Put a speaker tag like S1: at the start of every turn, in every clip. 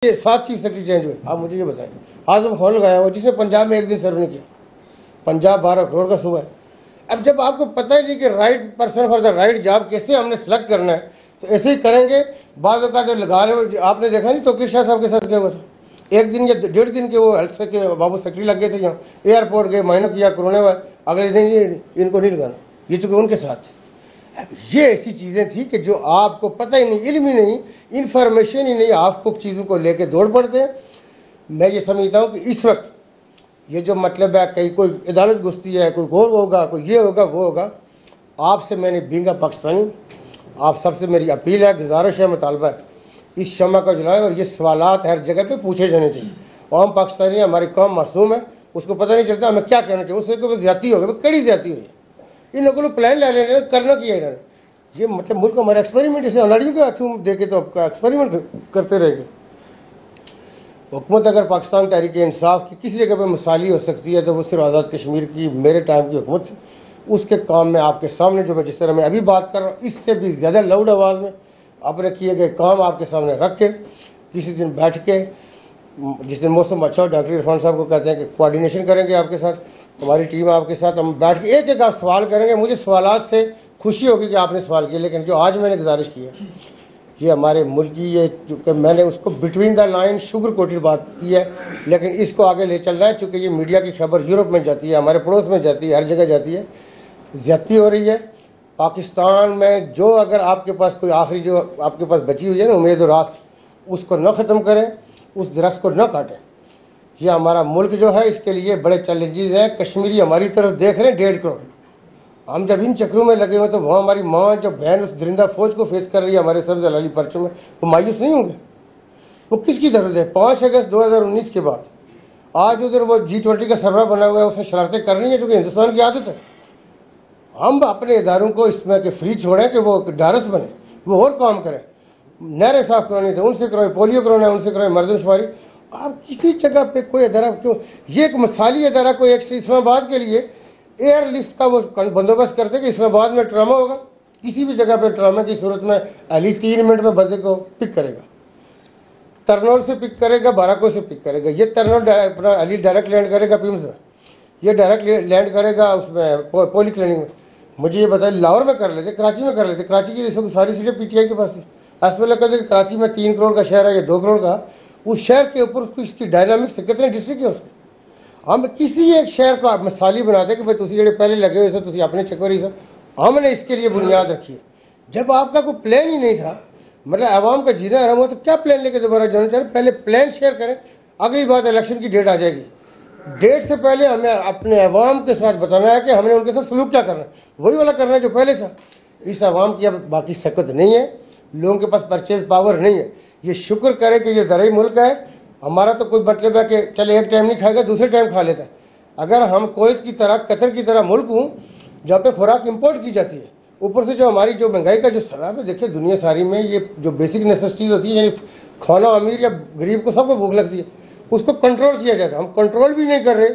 S1: ये 7 chief secretary change हुए, आप मुझे ये बताएं। आज हम फोन लगाया हुआ जिसने पंजाब में एक दिन सर्व नहीं किया। पंजाब 12 करोड़ का सूबा है। अब जब आपको पता ही नहीं कि right person for the right job कैसे हमने सेलेक्ट करना है, तो ऐसे ही करेंगे। बाद का जो लगा रहे, आपने देखा नहीं तो शाह साहब के साथ क्या हुआ था। एक दिन या 1.5 दिन के वो हेल्थ के बाबू सेक्रेटरी लग गए थे, यहाँ एयरपोर्ट गए, महीनों किया कोरोना में, अगले दिन ये इनको नहीं लगाना, ये चूंकि उनके साथ थे। ये ऐसी चीज़ें थी कि जो आपको पता ही नहीं, इल्म ही नहीं, इन्फॉर्मेशन ही नहीं, आप कुछ चीज़ों को लेके दौड़ पड़ते हैं। मैं ये समझता हूँ कि इस वक्त ये जो मतलब है, कहीं कोई अदालत घुसती है, कोई गोल होगा, कोई ये होगा वो होगा। आपसे मैंने बींगा पाकिस्तानी, आप सबसे मेरी अपील है, गुजारिश है, मुतालबा है, इस शमा को जलाएं और ये सवालात हर जगह पे पूछे जाने चाहिए। और हम पाकिस्तानी, हमारी कौम मासूम है, उसको पता नहीं चलता हमें क्या करना चाहिए। उसके ज्यादती हो गई, कड़ी ज्यादती हुई है। इन लोगों को प्लान ले लेने करना किया इन्होंने। ये मतलब मुल्क हमारा एक्सपेरिमेंट, इसे अनाड़ियों के हाथों देके तो आपका एक्सपेरिमेंट करते रहेंगे। हुकूमत अगर पाकिस्तान तहरीक इंसाफ की किसी जगह पे मिसाली हो सकती है तो वो सिर्फ आज़ाद कश्मीर की मेरे टाइम की हुकूमत थी। उसके काम में आपके सामने जो मैं जिस तरह मैं अभी बात कर रहा हूँ, इससे भी ज़्यादा लाउड आवाज़ में अपने किए गए काम आपके सामने रख के किसी दिन बैठ के, जिस दिन मौसम अच्छा हो, डॉक्टर इरफान साहब को कहते हैं कि कोऑर्डिनेशन करेंगे आपके साथ, हमारी टीम आपके साथ, हम बैठ के एक एक आप सवाल करेंगे। मुझे सवालात से खुशी होगी कि आपने सवाल किया, लेकिन जो आज मैंने गुजारिश की है, ये हमारे मुल्क की, ये चूँकि मैंने उसको between the line sugar coated बात की है, लेकिन इसको आगे ले चल रहा है। चूँकि ये मीडिया की खबर यूरोप में जाती है, हमारे पड़ोस में जाती है, हर जगह जाती है, ज्यादती हो रही है पाकिस्तान में। जो अगर आपके पास कोई आखिरी जो आपके पास बची हुई है ना उम्मीद और आस, उसको न ख़त्म करें, उस दरख्त को न काटें। ये हमारा मुल्क जो है, इसके लिए बड़े चैलेंजेस हैं। कश्मीरी हमारी तरफ देख रहे हैं 1.5 करोड़। हम जब इन चक्रों में लगे हुए तो वहाँ हमारी माँ जो बहन उस दरिंदा फौज को फेस कर रही है हमारे सर जलाली पर्चों में, वो मायूस नहीं होंगे? वो किसकी तरफ है? 5 अगस्त 2019 के बाद आज उधर वो G20 का सरबराह बना हुआ है, उसने शरारतें करनी है, जो कि हिंदुस्तान की आदत है। हम अपने इदारों को इसमें के फ्री छोड़ें कि वो डारस बने, वो और काम करें। नहरें साफ करानी थे उनसे करवाए, पोलियो करवाना है उनसे करवाए, मरदमशुमारी। आप किसी जगह पे कोई अदारा क्यों, ये एक मिसाली अदारा कोई एक इस्लामाबाद के लिए एयरलिफ्ट का वो बंदोबस्त करते कि इस्लामाबाद में ट्रामा होगा, किसी भी जगह पे ट्रामा की सूरत में अली 3 मिनट में बंदे को पिक करेगा, तरनौल से पिक करेगा, बाराको से पिक करेगा। ये तरनौल अपना अली डायरेक्ट लैंड करेगा पीम्स में, ये डायरेक्ट लैंड करेगा उसमें पोली क्लिनिक में। मुझे ये बताया लाहौर में कर लेते, कराची में कर लेते। कराची की सारी सीटें PTI के पास थी। ऐसा लगता है कि कराची में 3 करोड़ का शहर है या 2 करोड़ का, उस शहर के ऊपर इसकी डायनामिक्स कितने डिस्ट्रिक्ट है उसके। हम किसी एक शहर को आप मिसाली बनाते कि भाई तुम जो पहले लगे हुए तुम अपने चक्कर से, हमने इसके लिए बुनियाद रखी है। जब आपका कोई प्लान ही नहीं था, मतलब आवाम का जीना आराम हो, तो क्या प्लान लेके दोबारा जाना चाह रहे? पहले प्लान शेयर करें। अगली बात, इलेक्शन की डेट आ जाएगी, डेट से पहले हमें अपने अवाम के साथ बताना है कि हमने उनके साथ सलूक क्या करना है, वही वाला करना है जो पहले था। इस अवाम की अब बाकी सकत नहीं है, लोगों के पास परचेज पावर नहीं है। ये शुक्र करें कि ये ज़राई मुल्क है हमारा, तो कोई मतलब है कि चले एक टाइम नहीं खाएगा दूसरे टाइम खा लेता है। अगर हम कुवैत की तरह, कतर की तरह मुल्क हूँ जहाँ पे खुराक इंपोर्ट की जाती है, ऊपर से जो हमारी जो महंगाई का जो शराब है, देखिए दुनिया सारी में ये जो बेसिक नेसेसिटीज होती है, यानी खाना अमीर या गरीब को सबको भूख लगती है, उसको कंट्रोल किया जाता है। हम कंट्रोल भी नहीं कर रहे।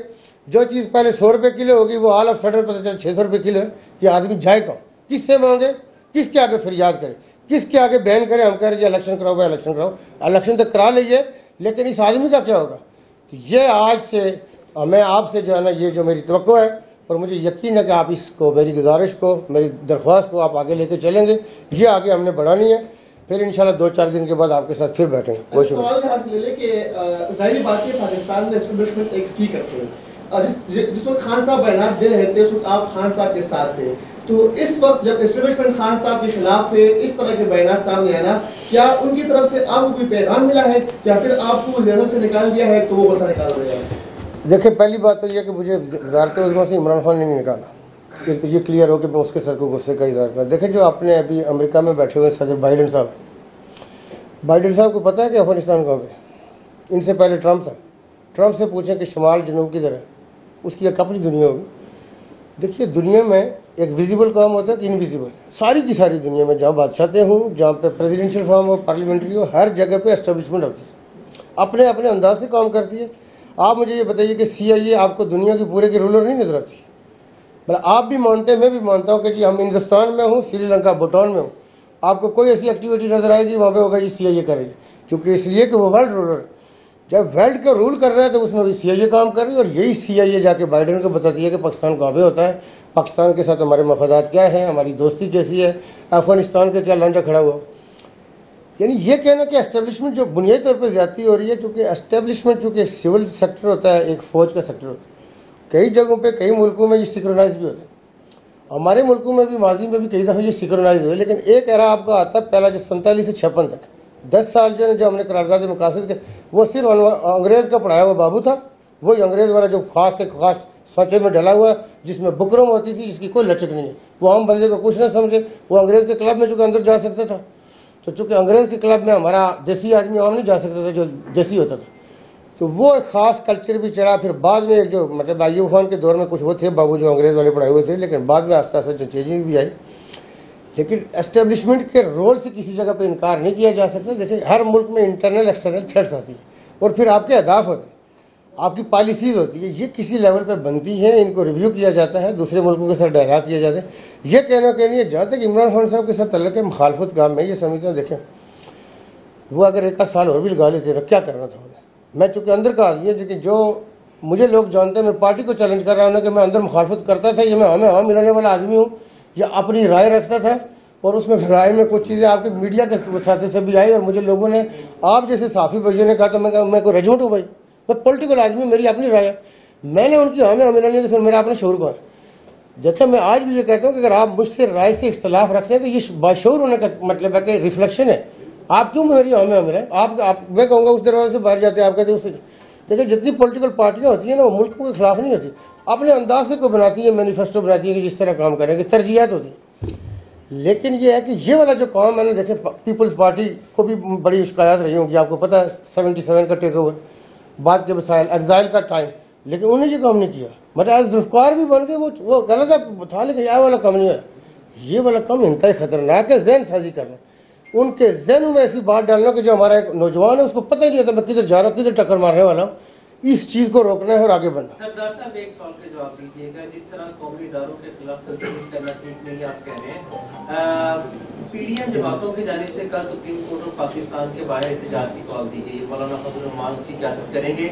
S1: जो चीज़ पहले 100 रुपये किलो होगी वो ऑल ऑफ सडन पता चला 600 रुपये किलो है। ये आदमी जाए कौन, किससे मांगे, किसके आगे फरियाद करे, किसके आगे बैन करे? हम कह रहे इलेक्शन कराओ भाई, इलेक्शन कराओ, इलेक्शन तो करा लीजिए, लेकिन इस आदमी का क्या होगा? तो ये आज से मैं आपसे जो है ना, ये जो मेरी तवक्को है, और मुझे यकीन है कि आप इसको, मेरी गुजारिश को, मेरी दरख्वास्त को आप आगे लेके चलेंगे। ये आगे हमने बढ़ानी है, फिर इंशाल्लाह 2-4 दिन के बाद आपके साथ फिर बैठेंगे। बहुत शुक्रिया।
S2: पाकिस्तान में एस्टेब्लिशमेंट एक की करते हैं, जिस वक्त खान साहब बयान दे रहे थे उस वक्त आप खान साहब के साथ थे, तो इस वक्त जब एस्टेब्लिशमेंट खान साहब के खिलाफ है, इस तरह के बयान सामने आना, क्या उनकी तरफ से आपको कोई पैगाम मिला है या फिर आपको जहन से निकाल दिया है तो वो बसा निकाल देगा?
S1: देखिए, पहली बात तो यह कि मुझे वज़ारत उज़्मा से इमरान खान ने नहीं निकाला। एक तो ये क्लियर हो कि मैं उसके सर को गुस्से का इज़हार कर। देखिए, जो आपने अभी अमेरिका में बैठे हुए सदर बाइडेन साहब को पता है कि अफगानिस्तान कहाँ पे? इनसे पहले ट्रंप था। ट्रंप से पूछें कि शुमाल जनूब की तरह, उसकी एक अपनी दुनिया होगी। देखिए, दुनिया में एक विजिबल काम होता है कि इनविजिबल। सारी की सारी दुनिया में जहाँ बादशाहतें हों, जहाँ पे प्रेसिडेंशियल फॉर्म हो, पार्लियामेंट्री हो, हर जगह पे एस्टेब्लिशमेंट होती है, अपने अपने अंदाज से काम करती है। आप मुझे ये बताइए कि CIA आपको दुनिया की पूरे की रूलर नहीं नजर आती? मतलब आप भी मानते हैं, मैं भी मानता हूँ कि जी हम हिंदुस्तान में हूँ, श्रीलंका, भूटान में हूँ, आपको कोई ऐसी एक्टिविटी नजर आएगी वहाँ पे होगा ये CIA कर रही है। क्योंकि इसलिए कि वो वर्ल्ड रूलर, जब वर्ल्ड को रूल कर रहा है तो उसमें भी CIA काम कर रही है, और यही CIA जाके बाइडेन को बताती है कि पाकिस्तान कहाँ पे होता है, पाकिस्तान के साथ हमारे मफादात क्या है, हमारी दोस्ती कैसी है, अफगानिस्तान का क्या लांचा खड़ा हुआ। यानी ये कहना कि एस्टेब्लिशमेंट जो बुनियादी तौर पर ज्यादती हो रही है, चूँकि एस्टेब्लिशमेंट चूँकि एक सिविल सेक्टर होता है, एक फौज का सेक्टर होता है, कई जगहों पे कई मुल्कों में ये सिक्रोनाइज भी होता है। हमारे मुल्कों में भी माजी में भी कई दफ़ा ये सिक्रोनाइज हुए, लेकिन एक एरा आपका आता है पहला जो 47 से 56 तक 10 साल जो हमने करारदाद मकासद के, वो सिर्फ अंग्रेज़ का पढ़ाया हुआ बाबू था, वही अंग्रेज़ वाला जो खास से खास सांचे में डला हुआ, जिसमें बुकरम होती थी, जिसकी कोई लचक नहीं है, वो आम बंदे को कुछ ना समझे। वो अंग्रेज़ के क्लब में चूँकि अंदर जा सकता था, तो चूँकि अंग्रेज़ के क्लब में हमारा देसी आदमी आम नहीं जा सकता था जो देसी होता था, तो वो एक ख़ास कल्चर भी चढ़ा। फिर बाद में एक जो मतलब अय्यूब खान के दौर में कुछ वो थे बाबू जो अंग्रेज़ वाले पढ़ाए हुए थे, लेकिन बाद में आस्ते आस्ते जो चेंजिंग भी आई। लेकिन एस्टेब्लिशमेंट के रोल से किसी जगह पे इनकार नहीं किया जा सकता। देखिए हर मुल्क में इंटरनल एक्सटर्नल थ्रेट्स आती है, और फिर आपके अहदाफ होते हैं, आपकी पॉलिसीज़ होती है, ये किसी लेवल पर बनती हैं, इनको रिव्यू किया जाता है, दूसरे मुल्कों के साथ डायलॉग किया जाता है। ये कहना के लिए जहाँ तक इमरान खान साहब के साथ तल्लुक़ है मुखालफत काम में, ये समझता हूँ देखें वो अगर एक आध साल और भी लगा लेते क्या करना था उन्हें। मैं चूँकि अंदर का आदमी है, लेकिन जो मुझे लोग जानते हैं, मैं पार्टी को चैलेंज कर रहा हूँ कि मैं अंदर मुखालफत करता था, ये मैं हमें मिलाने वाला आदमी हूँ, या अपनी राय रखता था, और उसमें राय में कुछ चीज़ें आपके मीडिया के साथ से भी आई, और मुझे लोगों ने आप जैसे साफ़ी भाइयों ने कहा, तो मैं कोई रजमट हूँ भाई, मैं पॉलिटिकल आदमी, मेरी अपनी राय है, मैंने उनकी हमें मिलानी है, तो फिर मेरा अपना शौर कौन है। देखिए मैं आज भी ये कहता हूँ कि अगर आप मुझसे राय से इख्तलाफ रखते हैं तो ये बाशऊर होने का मतलब है कि रिफ्लेक्शन है। आप क्यों मेरी हमें मिले, आप मैं कहूँगा उस दरवाजे से बाहर जाते हैं, आप कहते हैं उससे। देखिए जितनी पॉलिटिकल पार्टियाँ होती हैं ना, वो मुल्कों के खिलाफ नहीं होती, अपने अंदाज से को बनाती है, मैनिफेस्टो बनाती है कि जिस तरह काम करेंगे, तरजीहत होती है। लेकिन ये है कि ये वाला जो काम मैंने देखे, पीपल्स पार्टी को भी बड़ी शिकायत रही होंगी, आपको पता है 77 का टेक ओवर, बाद के वसाइल, एग्जाइल का टाइम, लेकिन उन्हें ये काम नहीं किया। मतलब जुल्फकार भी बन के वो गलत था, लेकिन यह वाला काम नहीं है। ये वाला काम इंतहाई खतरनाक है, जहन साजी करना, उनके जहन में ऐसी बात डालना कि जो हमारा एक नौजवान है उसको पता ही नहीं होता मैं किधर जा रहा हूँ, किधर टक्कर मारने वाला हूँ। इस चीज को रोकना है और आगे बढ़ना।
S3: सरदार साहब एक सवाल का जवाब दीजिएगा, जिस तरह कौमी इदारों के खिलाफ तस्दीक करना ठीक नहीं आप कह रहे हैं, पीडीएम जमातों की जानिब से कल सुप्रीम कोर्ट ऑफ पाकिस्तान के बाहर एहतजाज की कॉल दी गई है, मौलाना फजल रहमान उसकी क़यादत करेंगे।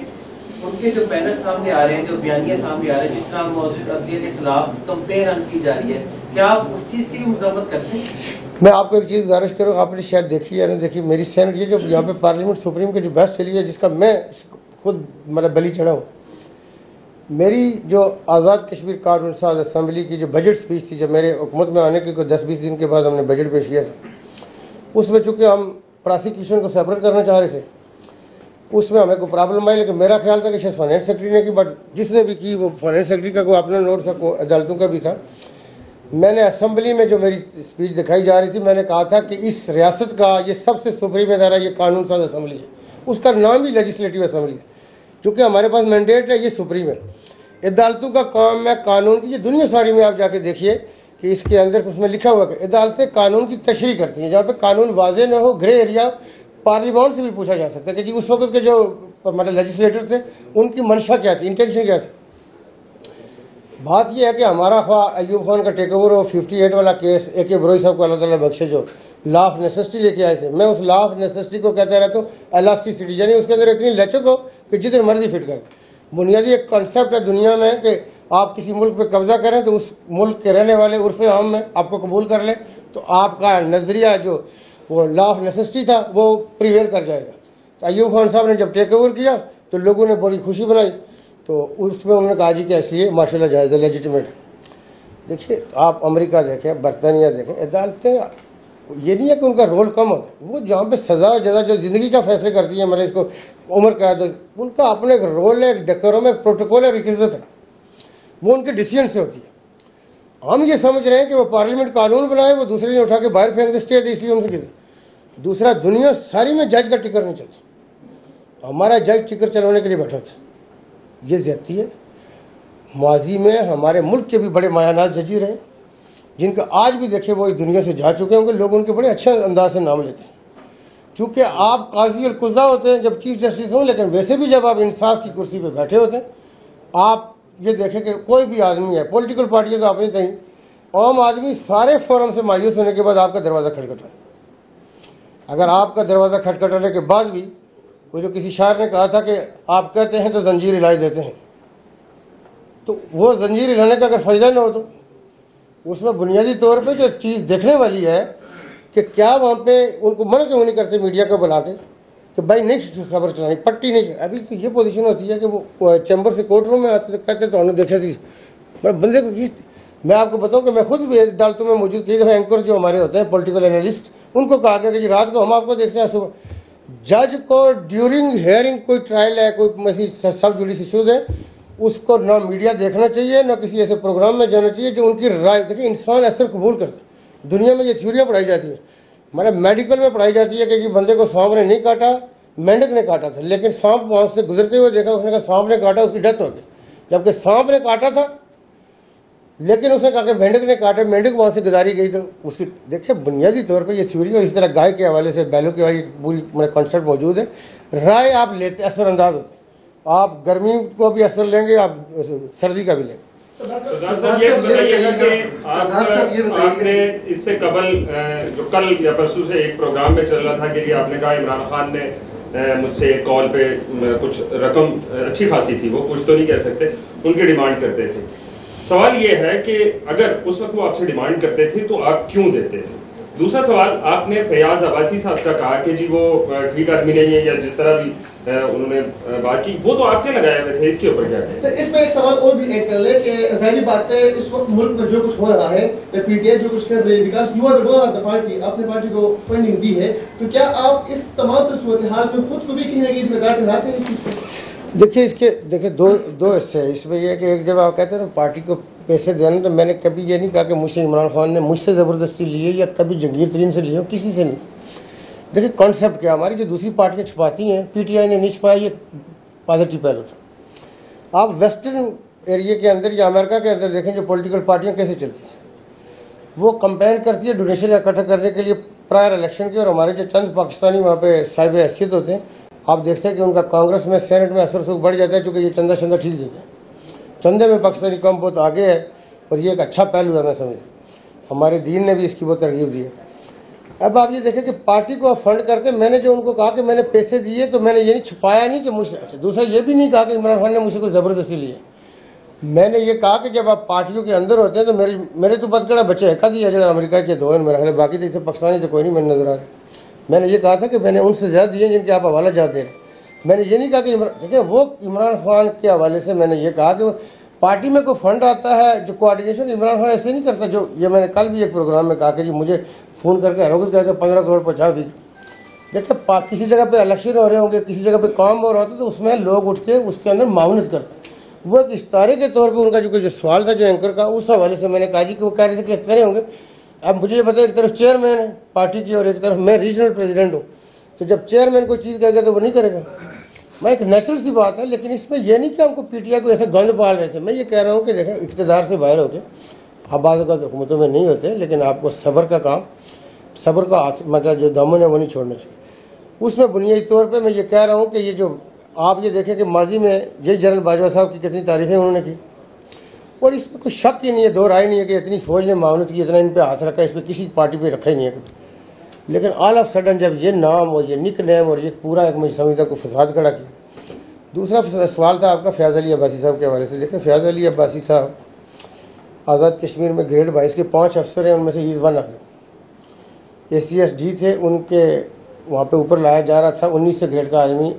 S3: उनके जो बैनर सामने आ रहे हैं, जो बयानियां सामने आ रहे हैं, जिस तरह मौजूद अदलिया के खिलाफ कंपेन रन की जा रही है, क्या आप उस चीज की भी मजम्मत करते हैं?
S1: मैं आपको एक चीज़ गुजारिश करूँ, आपने शायद देखी या नहीं देखी, मेरी सेनेट ये जो यहाँ पे पार्लियामेंट सुप्रीम की जो बहस चली है, जिसका मैं खुद मतलब बली चढ़ा हूँ, मेरी जो आज़ाद कश्मीर कानून साज असम्बली की जो बजट स्पीच थी, जब मेरे हुकूमत में आने के 10-20 दिन के बाद हमने बजट पेश किया था, उसमें चूँकि हम प्रोसिक्यूशन को सेपरेट करना चाह रहे थे, उसमें हमें कोई प्रॉब्लम आई, लेकिन मेरा ख्याल था कि शायद फाइनेंस सेक्रेटरी ने की, बट जिसने भी की वो फाइनेंस सेक्रेटरी का कोई अपना नोट था, कोई अदालतों का भी था। मैंने असम्बली में जो मेरी स्पीच दिखाई जा रही थी, मैंने कहा था कि इस रियासत का ये सबसे सुप्रीम इदारा ये कानून साज असम्बली है, उसका नाम ही लेजिस्लेटिव असम्बली है, चूँकि हमारे पास मैंडेट है, ये सुप्रीम है। अदालतों का काम है कानून की, ये दुनिया सारी में आप जाके देखिए कि इसके अंदर उसमें लिखा हुआ है अदालतें कानून की तशरीह करती हैं, जहाँ पे कानून वाजे न हो, ग्रे एरिया, पार्लियामेंट से भी पूछा जा सकता है कि जी उस वक्त के जो मतलब लेजिस्लेटर थे उनकी मंशा क्या थी, इंटेंशन क्या थी। बात यह है कि हमारा ख्वाह अय्यूब खान का टेक ओवर और 58 वाला केस AK बरोई साहब को अल्लाह ताला बख्शे जो लॉ ऑफ नेसेसिटी लेके आए थे, मैं उस लॉ ऑफ नेसेसिटी को कहता रहता हूँ एलास्टिसिटी, यानी उसके अंदर इतनी लचक हो कि जिधर मर्जी फिट कर। बुनियादी एक कॉन्सेप्ट है दुनिया में कि आप किसी मुल्क पर कब्जा करें तो उस मुल्क के रहने वाले उर्फ आम में आपको कबूल कर ले, तो आपका नज़रिया जो वो लॉ ऑफ नेसेसिटी था वो प्रिवेल कर जाएगा। तो अय्यूब खान साहब ने जब टेक ओवर किया तो लोगों ने बड़ी खुशी बनाई, तो उसमें उन्होंने कहा जी कि ऐसी है माशाल्लाह जायज़ लेजिटिमेट। देखिए आप अमेरिका देखें, बरतानिया देखें, अदालतें ये नहीं है कि उनका रोल कम होता है, वो जहाँ पे सज़ा जजा जो ज़िंदगी का फैसले करती है, मतलब इसको उम्र कैद, उनका अपना एक रोल है, एक डेकोरम है, एक प्रोटोकॉल है, एक इज्जत है, वो उनके डिसीजन से होती है। हम ये समझ रहे हैं कि वो पार्लियामेंट कानून बनाए, वो दूसरे ने उठा के बाहर फेंक दे स्टे दे, इसलिए उनसे दूसरा दुनिया सारी में जज का टिकर नहीं चलता, हमारा जज टिकर चलाने के लिए बैठा था। ये ज्यादती है। माजी में हमारे मुल्क के भी बड़े मायानाज जजी रहे, जिनका आज भी देखे वो इस दुनिया से जा चुके होंगे, लोग उनके बड़े अच्छे अंदाज से नाम लेते हैं। चूँकि आप काजी और कुज़ा होते हैं जब चीफ जस्टिस हों, लेकिन वैसे भी जब आप इंसाफ की कुर्सी पर बैठे होते हैं, आप ये देखें कि कोई भी आदमी है, पॉलिटिकल पार्टियाँ तो आपने कहीं, आम आदमी सारे फोरम से मायूस होने के बाद आपका दरवाज़ा खटखटा। अगर आपका दरवाज़ा खटखटाने के बाद भी, वो जो किसी शायर ने कहा था कि आप कहते हैं तो जंजीर हिलाई देते हैं, तो वो जंजीर हिलाने का अगर फ़ायदा ना हो तो उसमें बुनियादी तौर पे जो चीज़ देखने वाली है कि क्या वहाँ पे उनको मना क्यों नहीं करते मीडिया को बुला के कि भाई नहीं खबर चलानी, पट्टी नहीं। अभी तो ये पोजीशन होती है कि वो चैम्बर से कोर्ट रूम में आते तो कहते तो उन्होंने देखा थी बंदे को। मैं आपको बताऊं कि मैं खुद भी अदालतों में मौजूद कई दफ़ा एंकर जो हमारे होते हैं पॉलिटिकल एनालिस्ट, उनको कहा गया कि जी रात को हम आपको देखते हैं, सुबह जज को ड्यूरिंग हियरिंग कोई ट्रायल है, कोई सब जुडिस इशूज है, उसको ना मीडिया देखना चाहिए ना किसी ऐसे प्रोग्राम में जाना चाहिए जो उनकी राय। देखिए इंसान असर कबूल करता है। दुनिया में ये थ्योरियाँ पढ़ाई जाती है, मतलब मेडिकल में पढ़ाई जाती है कि बंदे को सांप ने नहीं काटा, मेंढक ने काटा था, लेकिन सांप वहाँ से गुजरते हुए देखा, उसने कहा सांप ने काटा, उसकी डेथ हो गई। जबकि सांप ने काटा था लेकिन उसने कहा कि मेंढक ने काटा, मेंढक वहाँ से गुजारी गई, तो उसकी देखिए बुनियादी तौर पर ये थ्योरी। और इस तरह गाय के हवाले से बैलों के हवाले पूरी मेरा कॉन्सेप्ट मौजूद है। राय आप लेते असरअंदाज होते, आप गर्मी को भी असर लेंगे, आप सर्दी का भी लेंगे।
S4: साहब ये बताइएगा कि आपने इससे कबल जो कल या परसों से एक प्रोग्राम में चल रहा था कि आपने कहा इमरान खान ने मुझसे कॉल पे कुछ रकम अच्छी खासी थी, वो कुछ तो नहीं कह सकते, उनकी डिमांड करते थे। सवाल ये है कि अगर उस वक्त वो आपसे डिमांड करते थे तो आप क्यों देते थे? दूसरा सवाल, आपने फैयाज अब्बासी साहब का कहा कि जी वो ठीक आदमी नहीं है या जिस तरह भी उन्होंने बात की, वो तो आपके लगाए हुए थे, इसके ऊपर क्या कहें?
S2: इसमें एक सवाल और भी ऐड कर ले कि जाहिर बात है इस वक्त मुल्क में जो कुछ हो रहा है, पीटीआई जो कुछ कर रही है, because you are the donor of the party, आपने पार्टी को फंडिंग दी है, तो क्या आप इस तमाम सूरत हाल में खुद को भी कहीं ना कहीं इसमें गांठ लगाते हैं?
S1: देखिए इसके दो हिस्से हैं इसमें। यह कि एक जब आप कहते हैं ना पार्टी को पैसे देना, तो मैंने कभी ये नहीं कहा कि मुझसे इमरान खान ने मुझसे ज़बरदस्ती लिए या कभी जंगीर तरीन से लिए हो, किसी से नहीं। देखिए कॉन्सेप्ट क्या, हमारी जो दूसरी पार्टियाँ छुपाती हैं, पीटीआई ने नहीं छुपाया, ये पॉजिटिव पहलू था। आप वेस्टर्न एरिया के अंदर या अमेरिका के अंदर देखें जो पॉलिटिकल पार्टियाँ कैसे चलती हैं, वो कंपेयर करती है डोनेशन इकट्ठा करने के लिए प्रायर इलेक्शन के, और हमारे जो चंद पाकिस्तानी वहाँ पे साहिब हैसियत होते हैं, आप देखते हैं कि उनका कांग्रेस में सेनेट में असर सुख बढ़ जाता है, चूँकि ये चंदा ठीक देते हैं। चंदे में पाकिस्तानी कम बहुत आगे है, और ये एक अच्छा पहलू है। मैं समझ हमारे दीन ने भी इसकी बहुत तरगीब दी है। अब आप ये देखें कि पार्टी को फंड करते, मैंने जो उनको कहा कि मैंने पैसे दिए, तो मैंने ये नहीं छुपाया नहीं कि मुझसे। दूसरा ये भी नहीं कहा कि इमरान खान ने मुझसे कोई ज़बरदस्ती ली है। मैंने ये कहा कि जब आप पार्टियों के अंदर होते हैं तो मेरे तो बदकड़ा बच्चे है दिया जो अमेरिका के दो हैं मेरा, बाकी तो इसे पाकिस्तानी तो कोई नहीं मैंने नजर आ रहा। मैंने ये कहा था कि मैंने उनसे ज़्यादा दिए जिनके आप हवाला चाहते हैं। मैंने ये नहीं कहा कि देखिए वो इमरान खान के हवाले से मैंने ये कहा कि पार्टी में कोई फंड आता है जो कोऑर्डिनेशन इमरान खान ऐसे नहीं करता। जो ये मैंने कल भी एक प्रोग्राम में कहा कि जी मुझे फ़ोन करके हरोगत कहा कि 15 करोड़ 50 फीस। देखिए किसी जगह पे इलेक्शन हो रहे होंगे, किसी जगह पे काम हो रहा होता तो उसमें लोग उठ के उसके अंदर माउनत करते। वो एक इस्तारे के तौर पर उनका जो सवाल था जो एंकर का, उस हवाले से मैंने कहा जी कि वो कह रहे थे कि इस तरह होंगे। अब मुझे ये पता है एक तरफ चेयरमैन है पार्टी की और एक तरफ मैं रीजनल प्रेसिडेंट हूँ, तो जब चेयरमैन कोई चीज़ कहेगा तो वो नहीं करेगा। मैं एक नेचुरल सी बात है, लेकिन इसमें यह नहीं कि हमको पीटीआई को ऐसे गंद पाल रहे थे। मैं ये कह रहा हूँ कि देखें इक़्तिदार से बाहर होके आप बाज़ का हुकूमतों में नहीं होते, लेकिन आपको सब्र का काम, सब्र का मतलब जो दामन है वो नहीं छोड़ना चाहिए। उसमें बुनियादी तौर पर मैं ये कह रहा हूँ कि ये जो आप ये देखें कि माजी में यही जनरल बाजवा साहब की कितनी तारीफ़ें उन्होंने की, और इसमें कोई शक ही नहीं है, दो राय नहीं है कि इतनी फौज ने मामलत की, इतना इन पर हाथ रखा, इस पर किसी पार्टी पर रखा ही नहीं है। लेकिन ऑल ऑफ सडन जब ये नाम और ये निक नेम और ये पूरा एक मुझे समझता को फसाद खड़ा किया। दूसरा सवाल था आपका फ़याज़ अली अब्बासी साहब के हवाले से। देखिए फ़याज़ अली अब्बासी साहब आज़ाद कश्मीर में ग्रेड 22 के 5 अफसर हैं, उनमें से ही 1 ऑफ ACSD थे, उनके वहाँ पे ऊपर लाया जा रहा था 19 ग्रेड का आदमी।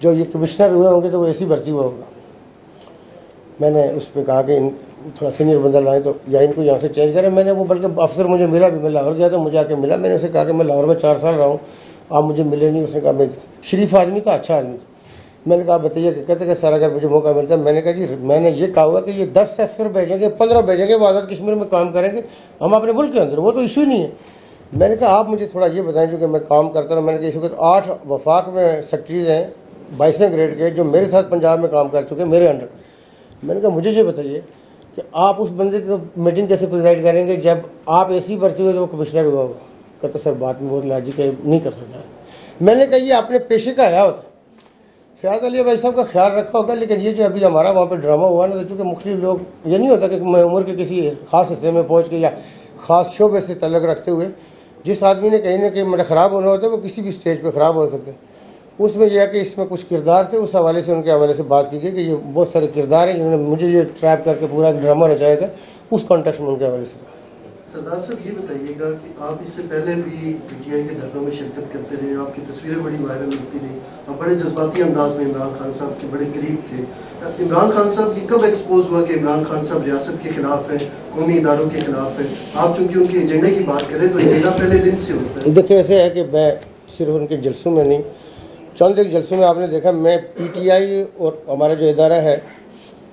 S1: जो ये कमिश्नर हुए होंगे तो वो ऐसी भर्ती हुआ होगा। मैंने उस पर कहा कि थोड़ा सीनियर बंदा लाएँ तो या इनको यहाँ से चेंज करें। मैंने वो बल्कि अफसर मुझे मिला भी, मैं लाहौर गया तो मुझे आके मिला। मैंने उसे कहा कि मैं लाहौर में 4 साल रहा हूँ, आप मुझे मिले नहीं। उसने कहा मैं शरीफ आदमी था, अच्छा आदमी था। मैंने कहा बताइए कि कहते कि सर अगर मुझे मौका मिलता है, मैंने कहा जी मैंने ये कहा हुआ कि ये 10 अफसर भेजेंगे, 15 भेजेंगे, वो आज़ाद कश्मीर में काम करेंगे हम अपने मुल्क के अंदर, वो तो इशू ही नहीं है। मैंने कहा आप मुझे थोड़ा ये बताएं जो कि मैं काम करता रहा। मैंने कहा इस वक्त 8 वफाक में सेक्रेटरीज हैं 22वें ग्रेड के, जो मेरे साथ पंजाब में काम कर चुके मेरे अंडर। मैंने कहा मुझे ये बताइए कि आप उस बंदे की मीटिंग कैसे प्रिजाइड करेंगे जब आप ऐसी भर्ती हुए तो वो कमिश्नर हुआ होगा। कहते सर बात में बहुत लॉजिक है, नहीं कर सकता। मैंने कहा ये अपने पेशे का आया होता। फ़याज़ अली भाई साहब का ख्याल रखा होगा, लेकिन ये जो अभी हमारा वहाँ पे ड्रामा हुआ ना, तो चूँकि मुख्तलिफ लोग, ये नहीं होता कि मैं उम्र के किसी ख़ास हिस्से में पहुँच के या ख़ास शोबे से तल्लुक़ रखते हुए जिस आदमी ने कहीं ना कहीं मतलब ख़राब होना होता है वो किसी भी स्टेज पे ख़राब हो सकते हैं। उसमें यह है कि इसमें कुछ किरदार थे, उस हवाले से उनके हवाले से बात की गई कि ये बहुत सारे किरदार हैं जिन्होंने मुझे ये ट्रैप करके पूरा ड्रामा रचाएगा, उस कॉन्टेक्स्ट में उनके हवाले से कहा।
S5: सरदार साहब ये बताइएगा कि आप इससे पहले भी पीटीआई के धरनों में शिरकत करते रहे, आपकी तस्वीरें बड़ी वायरल होती रही, आप बड़े जज्बाती अंदाज में इमरान खान साहब के बड़े करीब थे। इमरान खान साहब ये कब एक्सपोज हुआ कि इमरान खान साहब रियासत के खिलाफ है, कौमी इदारों के खिलाफ है? आप चूंकि उनके एजेंडे की बात करें तो एजेंडा पहले दिन से होता है।
S1: देखिए ऐसे है कि मैं सिर्फ उनके जलसों में नहीं, चंद एक जलसों में आपने देखा मैं पीटीआई और हमारा जो इदारा है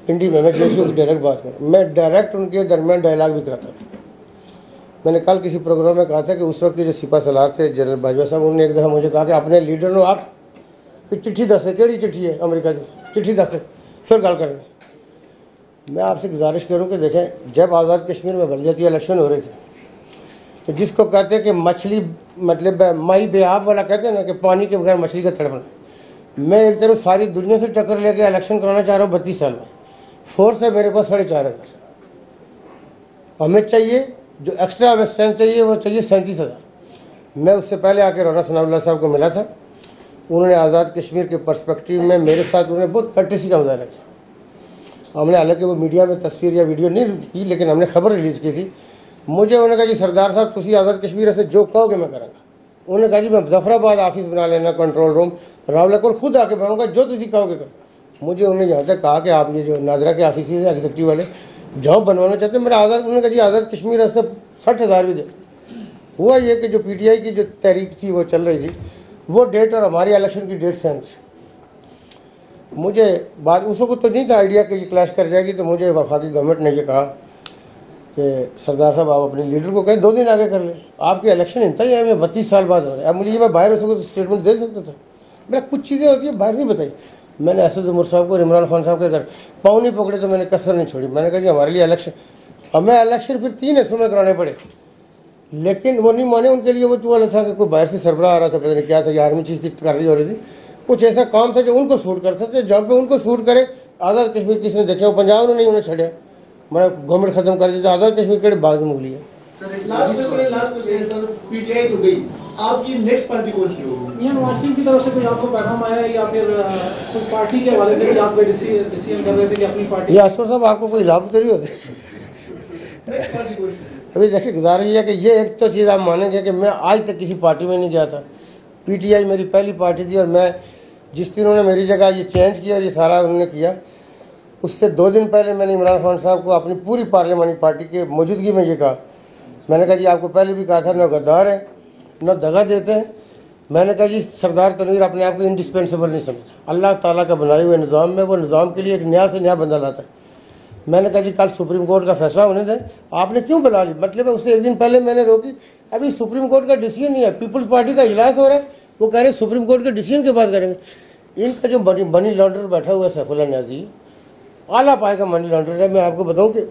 S1: इंडी में, मैं जलसों की डायरेक्ट बात करूँ, मैं डायरेक्ट उनके दरमियान डायलॉग भी कराता हूँ। मैंने कल किसी प्रोग्राम में कहा था कि उस वक्त जो सिपा सलार थे जनरल बाजवा साहब, उन्होंने एक दफ़ा मुझे कहा कि अपने लीडर ने आप चिट्ठी दस है, केड़ी चिट्ठी है अमेरिका की, चिट्ठी दस है, फिर गल करेंगे। मैं आपसे गुजारिश करूं कि देखें, जब आज़ाद कश्मीर में बलदियाती इलेक्शन हो रहे थे तो जिसको कहते हैं कि मछली मतलब माई बेआब वाला कहते हैं ना कि पानी के बगैर मछली का तड़पना, मैं एक तरफ सारी दुनिया से टक्कर लेके इलेक्शन कराना चाह रहा हूँ 32 साल में। फोर्स है मेरे पास 4,500। हमें चाहिए जो एक्स्ट्रा हमें स्ट्रेंथ चाहिए वो चाहिए 37,000। मैं उससे पहले आके रौनक सनाउल्लाह साहब को मिला था, उन्होंने आज़ाद कश्मीर के पर्सपेक्टिव में मेरे साथ उन्होंने बहुत कर्टेसी का मुजाहरा किया। हमने हालांकि वो मीडिया में तस्वीर या वीडियो नहीं की, लेकिन हमने खबर रिलीज़ की थी। मुझे उन्होंने कहा जी सरदार साहब तुसी आज़ाद कश्मीर से जो कहोगे मैं करूँगा। उन्होंने कहा जी मैं मुजफ्फराबाद ऑफिस बना लेना, कंट्रोल रूम रावलकोर खुद आके बनाऊँगा, जो तुसी कहोगे कर। मुझे उन्होंने यहाँ तक कहा कि आप ये जो नादरा के ऑफिस है एग्जीक्यूटिव वाले जहाँ बनवाना चाहते हैं मेरा आज़ाद, उन्होंने कहा जी आज़ाद कश्मीर से 60,000 भी दे। हुआ ये कि जो पीटीआई की जो तहरीक थी वो चल रही थी, वो डेट और हमारी इलेक्शन की डेट सेम थी। मुझे बाद उस वक्त तो नहीं था आइडिया कि ये क्लैश कर जाएगी, तो मुझे वफाकी गवर्नमेंट ने ये कहा कि सरदार साहब आप अपने लीडर को कहें 2 दिन आगे कर लें, आपके इलेक्शन इतना ही है 32 साल बाद हो रहे हैं। अब मुझे मैं बाहर हो सकूँ तो स्टेटमेंट दे सकता था, मेरा कुछ चीज़ें होती है बाहर नहीं बताई। मैंने असद उमर साहब को, इमरान खान साहब के घर पाँव नहीं पकड़े तो मैंने कसर नहीं छोड़ी। मैंने कहा जी हमारे लिए इलेक्शन, हमें इलेक्शन फिर 3 हिस्सों में कराने पड़े, लेकिन वो नहीं माने। उनके लिए वो तो वाला था कि कोई बाहर से सरबराह आ रहा था, पता नहीं क्या था, ये आर्मी चीज़ की कर रही हो रही थी, कुछ ऐसा काम था जो उनको सूट कर सकते, जहाँ पे उनको सूट करे। आज़ाद कश्मीर किसने देखे, वो पंजाब ने नहीं उन्हें छड़िया, मैं गवर्नमेंट खत्म कर दी तो आज़ाद कश्मीर के बाद में मूली है।
S2: लास्ट क्वेश्चन सर, पीटीआई तो गई, आपकी नेक्स्ट पार्टी कौन सी होगी?
S6: नवाज शरीफ की तरफ से कोई आपको पैगाम आया या फिर कोई पार्टी के हवाले से आप डिसीजन कर रहे थे कि अपनी पार्टी?
S1: ये असफर साहब आपको कोई लाभ तो नहीं होते?
S2: नेक्स्ट पार्टी कौन सी?
S1: अभी देखिए गुजारिश है कि ये एक तो चीज़ आप मानेंगे कि मैं आज तक किसी पार्टी में नहीं गया था। पीटीआई मेरी पहली पार्टी थी और मैं जिस दिन उन्होंने मेरी जगह ये चेंज किया और ये सारा उन्होंने किया, उससे 2 दिन पहले मैंने इमरान खान साहब को अपनी पूरी पार्लियामानी पार्टी के मौजूदगी में ये कहा। मैंने कहा जी आपको पहले भी कहा था न गद्दार है न दगा देते हैं। मैंने कहा जी सरदार तनवीर अपने आप को इंडिस्पेंसेबल नहीं समझता, अल्लाह ताला का बनाए हुए निज़ाम में वो निज़ाम के लिए एक नया से नया बंदा लाता है। मैंने कहा जी कल सुप्रीम कोर्ट का फैसला होने दें, आपने क्यों बुला ली? मतलब है उससे 1 दिन पहले मैंने रोकी, अभी सुप्रीम कोर्ट का डिसीजन नहीं है, पीपल्स पार्टी का इजलास हो रहा है, वो कह रहे हैं सुप्रीम कोर्ट के डिसीजन के बाद करेंगे। इनका जो मनी लॉन्ड्रर बैठा हुआ है सैफुल्लाह न्याज़ी, आला पाए का मनी लॉन्ड्रर है। मैं आपको बताऊं कि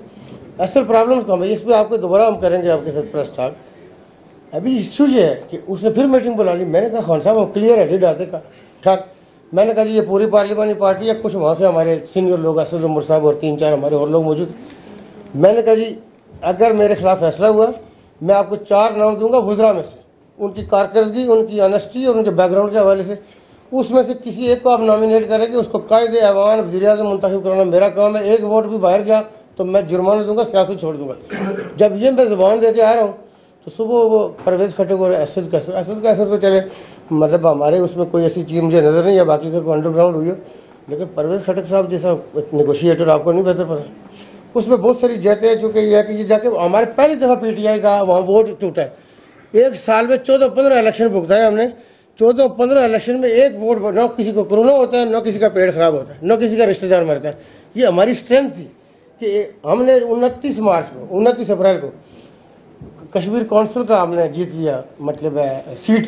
S1: असल प्रॉब्लम्स कम है, इस पर आपको दोबारा हम करेंगे आपके साथ प्रेस टॉक। अभी इशू ये है कि उसने फिर मीटिंग बुला ली। मैंने कहा खान साहब हम क्लियर हेडेड आते का खैर, मैंने कहा जी ये पूरी पार्लियामानी पार्टी है, कुछ वहाँ से हमारे सीनियर लोग असद उमर साहब और 3-4 हमारे और लोग मौजूद। मैंने कहा जी अगर मेरे खिलाफ फैसला हुआ मैं आपको 4 नाम दूंगा वज़रा में से, उनकी कारकर्दगी, उनकी ऑनेस्टी और उनके बैकग्राउंड के हवाले से, उसमें से किसी एक को आप नॉमिनेट करेंगे, उसको कायदे ऐवान वज़ीर-ए-आज़म मुंतखब कराना मेरा काम है। 1 वोट भी बाहर गया तो मैं जुर्माना दूंगा, सियासत छोड़ दूंगा। जब ये मैं ज़ुबान दे के आ रहा हूँ तो सुबह वो परवेज़ खटक और असद कैसर तो चले, मतलब हमारे उसमें कोई ऐसी चीज़ मुझे नज़र नहीं है, बाकी का कोई अंडरग्राउंड हुई हो, लेकिन परवेज़ खटक साहब जैसा नेगोशिएटर आपको नहीं बेहतर पता। उसमें बहुत सारी जहतें हैं, चूँकि यह है कि ये जाके हमारे पहली दफ़ा पीटीआई का वहाँ वोट टूटा है। 1 साल में 14-15 इलेक्शन भुगताए हमने, 14-15 इलेक्शन में 1 वोट, न किसी को कोरोना होता है, न किसी का पेट खराब होता है, न किसी का रिश्तेदार मरता है। ये हमारी स्ट्रेंथ थी कि हमने 29 अप्रैल को कश्मीर कौंसिल का हमने जीत लिया, मतलब है सीट।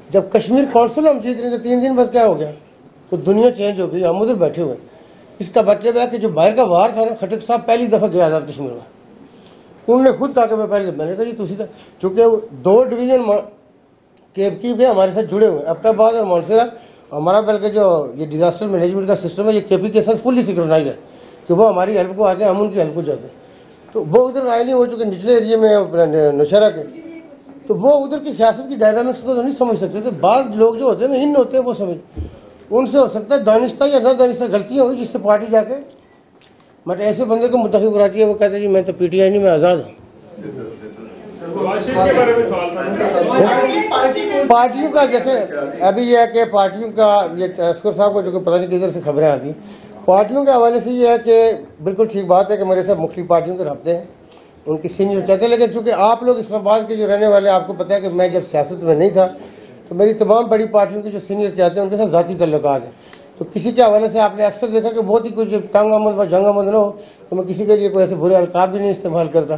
S1: जब कश्मीर कौंसिल हम जीत रहे थे 3 दिन बाद क्या हो गया, तो दुनिया चेंज हो गई, हम उधर बैठे हुए। इसका मतलब है कि जो बाहर का वार था ना, खटक साहब पहली दफ़ा गया आज़ाद कश्मीर में, उन्होंने खुद कहा कि मैं पहले, मैंने कहा जी तुसी तो चूँकि 2 डिवीज़न केपकी के हमारे साथ जुड़े हुए, अब्टाबाद और मानसरा, हमारा बल्कि जो ये डिजास्टर मैनेजमेंट का सिस्टम है ये केपी के साथ फुल्ली सिंक्रोनाइज है कि वो हमारी हेल्प को आते हैं, हम उनकी हेल्प को जाते हैं। तो वो उधर राय नहीं हो चुके निचले एरिए में नौशहरा के, तो वो उधर की सियासत की डायनामिक्स को तो नहीं समझ सकते थे। बाद लोग जो होते हैं ना, इन होते हैं, वो समझ, उनसे हो सकता है दानिस्ता या न दानिस्ता गलतियाँ हुई जिससे पार्टी जाके मतलब ऐसे बंदे को मुतखिब कराती है, वो कहते हैं जी मैं तो PTI नहीं, मैं आज़ाद हूँ। पार्टियों का देखें, अभी यह है कि पार्टियों का ये अस्कर साहब को जो कि पता नहीं किधर से खबरें आती, पार्टियों के हवाले से ये है कि बिल्कुल ठीक बात है कि मेरे साथ मुख्तलिफ पार्टियों के रब्ते हैं, उनकी सीनियर कहते हैं। लेकिन चूंकि आप लोग इस्लामाबाद के जो रहने वाले, आपको पता है कि मैं जब सियासत में नहीं था तो मेरी तमाम बड़ी पार्टियों की जो सीनियर कहते हैं उनके साथ ज़ाती तल्लुकात हैं। तो किसी के हवाले से आपने अक्सर देखा कि बहुत ही कुछ तंग आमद व जंग आमद न हो तो मैं किसी के लिए कोई ऐसे बुरे अलकाब भी नहीं इस्तेमाल करता।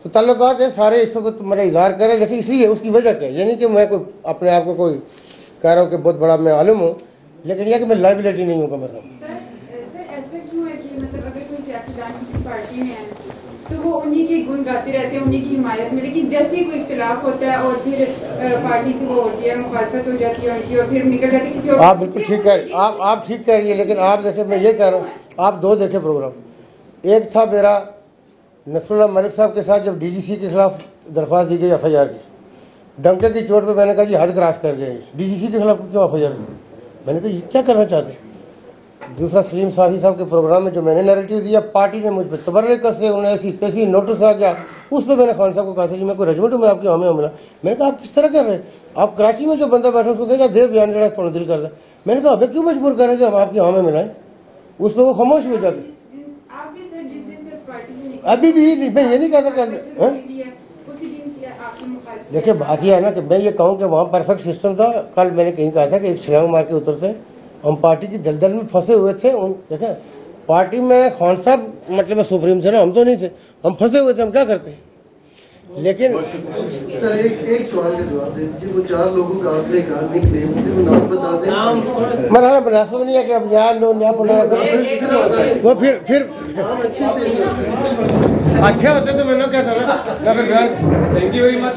S1: तो ताल्लुकात है सारे इस वक्त मेरा इजहार करें, लेकिन इसलिए उसकी वजह क्या है, यानी कि मैं कोई अपने आप को कोई कह रहा हूँ कि बहुत बड़ा मैं आलिम हूँ, लेकिन यह कि मैं लाइबिलिटी नहीं हूँ कम से कम।
S7: सर ऐसा क्यों है कि मतलब अगर कोई सियासतदान किसी पार्टी में है तो वो उन्हीं के गुण गाते रहते हैं, उन्हीं की हिमायत में, लेकिन जैसे ही कोई इख्तिलाफ होता है और फिर पार्टी से वो होती है, मुखालफत हो जाती है उनकी और फिर निकल जाती है किसी और।
S1: आप बिल्कुल ठीक कह रहे, आप ठीक कह रही है, लेकिन आप देखें, मैं ये कह रहा हूँ, आप दो देखें प्रोग्राम। एक था मेरा नसरुल्लाह मलिक साहब के साथ जब DGC के खिलाफ दरख्वास्त दी गई FIR की, डंके की चोट पे मैंने कहा जी हद क्रॉस कर गए, DGC के खिलाफ क्यों FIR? मैंने कहा ये क्या करना चाहते। दूसरा सलीम साफी साहब के प्रोग्राम में जो मैंने नैरेटिव दिया, पार्टी ने मुझ पर तबर्रुक से उन्हें ऐसी तैसी नोटिस आ गया, उस पर मैंने खान साहब को कहा था जी मैं कोई रेजिमेंट में आपके हमें मिला। मैंने कहा आप किस तरह कर रहे हैं, आप कराची में जो बंदा बैठा उसको कहेगा दे बयान जरा थोड़ा दिल कर दे। मैंने कहा हमें क्यों मजबूर करेंगे, हम आपके हमें मिलाएं। उस पर वो खामोश हो जाते। अभी भी मैं ये नहीं कहता। देखिए बात यह है ना कि मैं ये कहूँ कि वहाँ परफेक्ट सिस्टम था। कल मैंने कहीं कहा था कि एक छलांग मार के उतरते, हम पार्टी की दलदल में फंसे हुए थे। देखें पार्टी में खान साहब मतलब सुप्रीम थे ना, हम तो नहीं थे, हम फंसे हुए थे, हम क्या करते। लेकिन
S5: सर एक सवाल का जवाब दे दीजिए, वो 4 लोगों का आपने कहा निकनेम थे, वो नाम बता दें।
S1: मरहला बनासब नहीं है कि अब यहाँ लोग यहाँ वो फिर
S5: नाम अच्छे थे,
S1: अच्छे होते तो मैंने क्या था ना।
S3: Thank you very much.